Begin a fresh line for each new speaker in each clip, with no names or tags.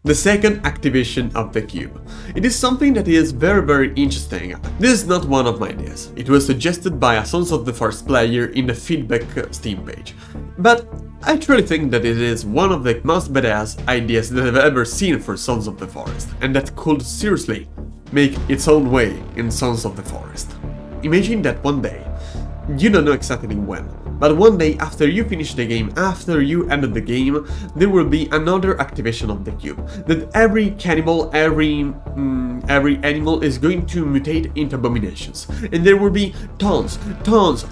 The second activation of the cube. It is something that is very interesting. This is not one of my ideas. It was suggested by a Sons of the Forest player in the feedback Steam page. But I truly think that it is one of the most badass ideas that I've ever seen for Sons of the Forest, and that could seriously make its own way in Sons of the Forest. Imagine that one day, you don't know exactly when, but one day after you finish the game, after you ended the game, there will be another activation of the cube. That every cannibal, every animal is going to mutate into abominations. And there will be tons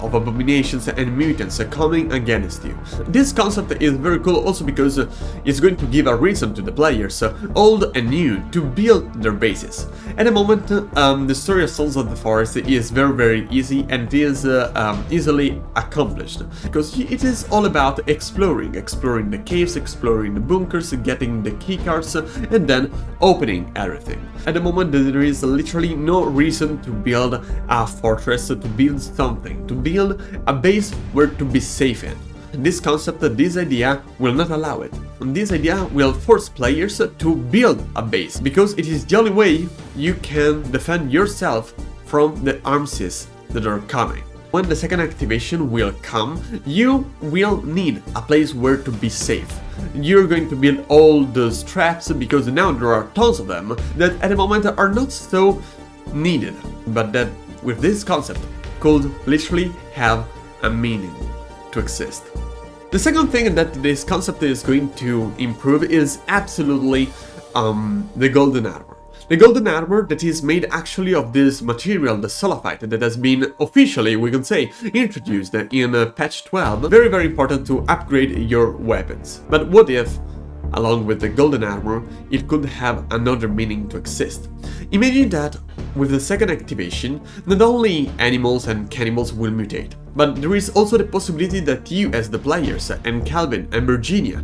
of abominations and mutants coming against you. This concept is very cool also because it's going to give a reason to the players, old and new, to build their bases. At the moment, the story of Sons of the Forest is very easy and it is easily accomplished. Because it is all about exploring the caves, exploring the bunkers, getting the keycards, and then opening everything. At the moment there is literally no reason to build a fortress, to build something, to build a base where to be safe in. This concept, this idea will not allow it. And this idea will force players to build a base, because it is the only way you can defend yourself from the armies that are coming. When the second activation will come, you will need a place where to be safe. You're going to build all those traps, because now there are tons of them that at the moment are not so needed, but that with this concept could literally have a meaning to exist. The second thing that this concept is going to improve is absolutely the golden armor. The golden armor that is made actually of this material, the sulfite, that has been officially, we can say, introduced in patch 12. Very important to upgrade your weapons. But what if, along with the golden armor, it could have another meaning to exist? Imagine that with the second activation, not only animals and cannibals will mutate, but there is also the possibility that you as the players, and Calvin and Virginia,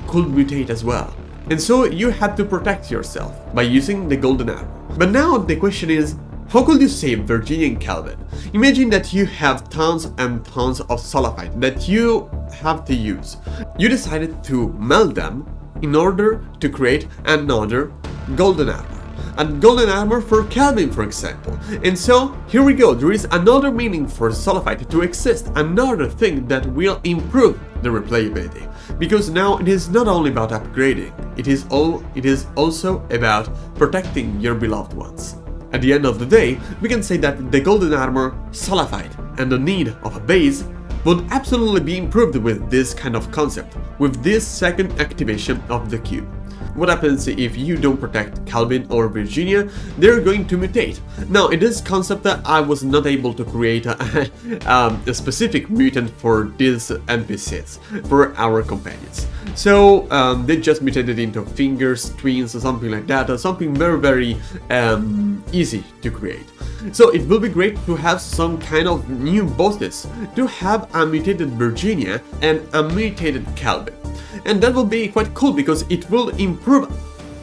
could mutate as well. And so you had to protect yourself by using the golden armor. But now the question is, how could you save Virginia and Calvin? Imagine that you have tons and tons of sulfite that you have to use. You decided to melt them in order to create another golden armor. A golden armor for Calvin, for example. And so, here we go, there is another meaning for sulfite to exist, another thing that will improve the replayability. Because now it is not only about upgrading, it is also about protecting your beloved ones. At the end of the day, we can say that the golden armor, sulfite, and the need of a base would absolutely be improved with this kind of concept, with this second activation of the cube. What happens if you don't protect Calvin or Virginia? They're going to mutate. Now, in this concept, I was not able to create a specific mutant for these NPCs, for our companions. So, they just mutated into fingers, twins, or something like that, something very easy to create. So it will be great to have some kind of new bosses, to have a mutated Virginia and a mutated Calvin. And that will be quite cool because it will improve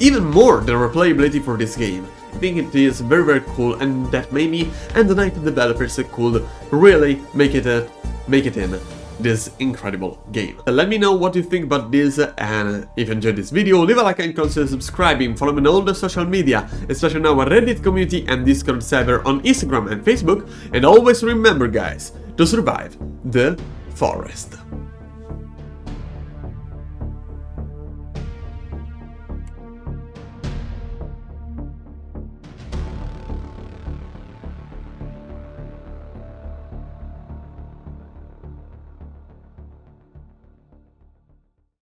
even more the replayability for this game. I think it is very cool, and that maybe and the night developers could really make it in this incredible game. Let me know what you think about this, and if you enjoyed this video, leave a like and consider subscribing, follow me on all the social media, especially now our Reddit community and Discord server on Instagram and Facebook, and always remember guys, to survive the forest.